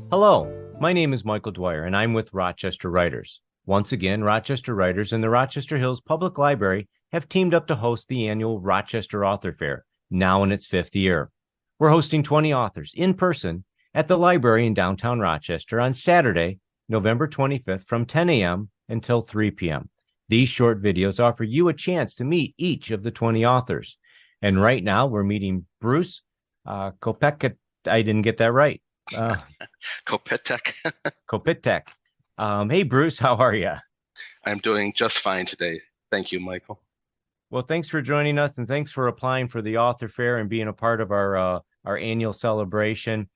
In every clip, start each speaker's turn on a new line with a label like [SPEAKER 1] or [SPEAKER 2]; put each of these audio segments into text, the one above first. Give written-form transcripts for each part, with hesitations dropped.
[SPEAKER 1] Hello, my name is Michael Dwyer, and I'm with Rochester Writers. Once again, Rochester Writers and the Rochester Hills Public Library have teamed up to host the annual Rochester Author Fair, now in its fifth year. We're hosting 20 authors in person at the library in downtown Rochester on Saturday, November 25th from 10 a.m. until 3 p.m. These short videos offer you a chance to meet each of the 20 authors. And right now, we're meeting Bruce Kopytek. I didn't get that right.
[SPEAKER 2] Kopytek.
[SPEAKER 1] Kopytek. Hey, Bruce, how are you?
[SPEAKER 2] I'm doing just fine today. Thank you, Michael.
[SPEAKER 1] Well, thanks for joining us, and thanks for applying for the Author Fair and being a part of our annual celebration.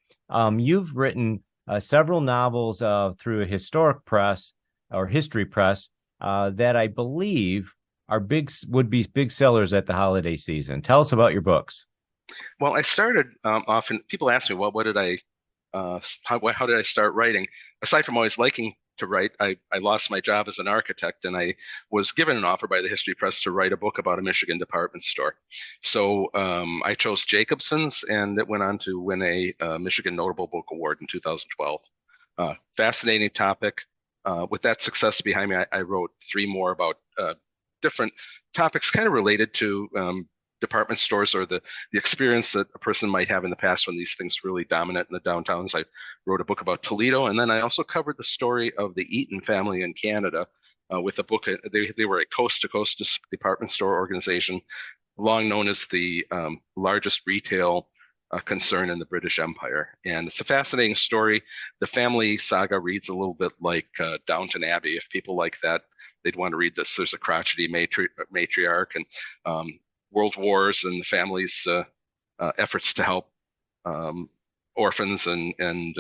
[SPEAKER 1] You've written several novels through a historic press or history press that I believe would be big sellers at the holiday season. Tell us about your books.
[SPEAKER 2] Well, I started often. People ask me, well, how did I start writing? Aside from always liking to write, I lost my job as an architect, and I was given an offer by the History Press to write a book about a Michigan department store. So I chose Jacobson's, and it went on to win a Michigan Notable Book Award in 2012. Fascinating topic. With that success behind me, I wrote three more about different topics, kind of related to department stores or the experience that a person might have in the past when these things were really dominant in the downtowns. I wrote a book about Toledo, and then I also covered the story of the Eaton family in Canada with a book. They were a coast-to-coast department store organization, long known as the largest retail concern in the British Empire. And it's a fascinating story. The family saga reads a little bit like Downton Abbey. If people like that, they'd want to read this. There's a crotchety matriarch and world wars and the family's efforts to help orphans and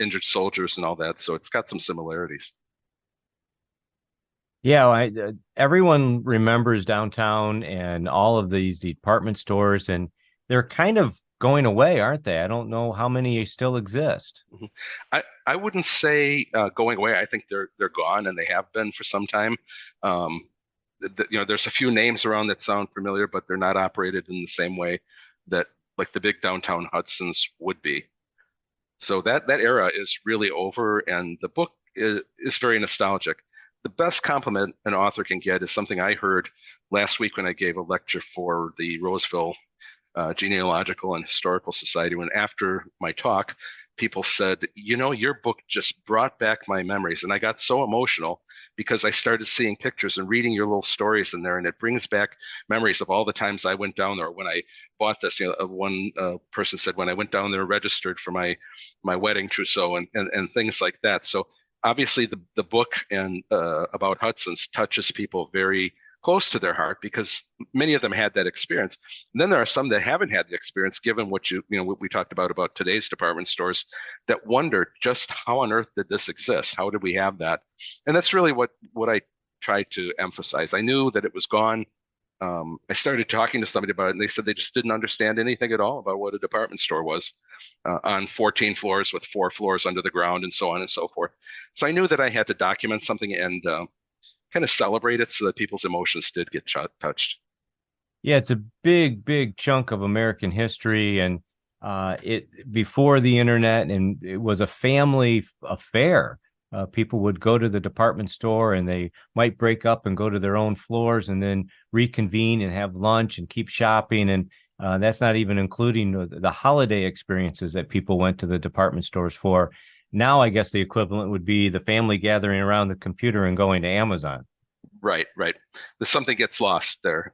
[SPEAKER 2] injured soldiers and all that. So it's got some similarities.
[SPEAKER 1] Yeah, everyone remembers downtown and all of these department stores, and they're kind of going away, aren't they? I don't know how many still exist.
[SPEAKER 2] Mhm. I wouldn't say going away. I think they're gone, and they have been for some time. There's a few names around that sound familiar, but they're not operated in the same way that like the big downtown Hudsons would be. So that era is really over, and the book is very nostalgic. The best compliment an author can get is something I heard last week when I gave a lecture for the Roseville Genealogical and Historical Society. When after my talk, people said, your book just brought back my memories. And I got so emotional because I started seeing pictures and reading your little stories in there. And it brings back memories of all the times I went down there. When I bought this, one person said, when I went down there, registered for my wedding trousseau and things like that. So obviously the book and about Hudson's touches people very close to their heart because many of them had that experience. And then there are some that haven't had the experience, given what what we talked about today's department stores, that wonder just how on earth did this exist? How did we have that? And that's really what I tried to emphasize. I knew that it was gone. I started talking to somebody about it, and they said they just didn't understand anything at all about what a department store was on 14 floors with 4 floors under the ground and so on and so forth. So I knew that I had to document something and kind of celebrate it so that people's emotions did get touched.
[SPEAKER 1] Yeah, it's a big chunk of American history, and it before the internet, and it was a family affair. People would go to the department store, and they might break up and go to their own floors, and then reconvene and have lunch and keep shopping. And that's not even including the holiday experiences that people went to the department stores for. Now, I guess the equivalent would be the family gathering around the computer and going to Amazon.
[SPEAKER 2] Right. There's something gets lost there.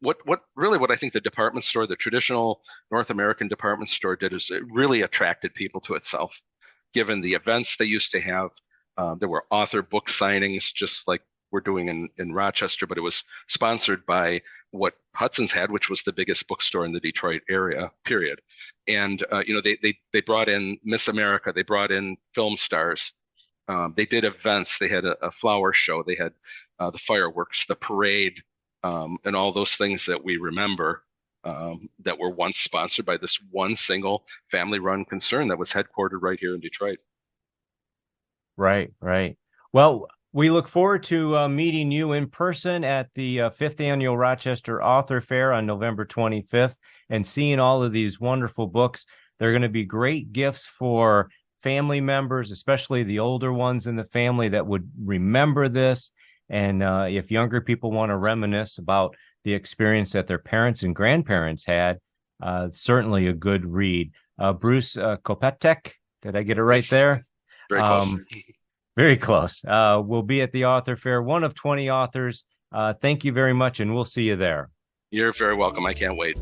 [SPEAKER 2] What I think the department store, the traditional North American department store did is it really attracted people to itself, given the events they used to have. There were author book signings, just like we're doing in Rochester, but it was sponsored by what Hudson's had, which was the biggest bookstore in the Detroit area, period. And they brought in Miss America, they brought in film stars. They did events. They had a flower show. They had the fireworks, the parade, and all those things that we remember that were once sponsored by this one single family-run concern that was headquartered right here in Detroit.
[SPEAKER 1] Right. Well, we look forward to meeting you in person at the fifth annual Rochester Author Fair on November 25th and seeing all of these wonderful books. They're going to be great gifts for family members, especially the older ones in the family, that would remember this. And if younger people want to reminisce about the experience that their parents and grandparents had, certainly a good read. Bruce Kopytek, did I get it right there?
[SPEAKER 2] Very close.
[SPEAKER 1] Very close. We'll be at the author fair, one of 20 authors. Thank you very much, and we'll see you there.
[SPEAKER 2] You're very welcome. I can't wait.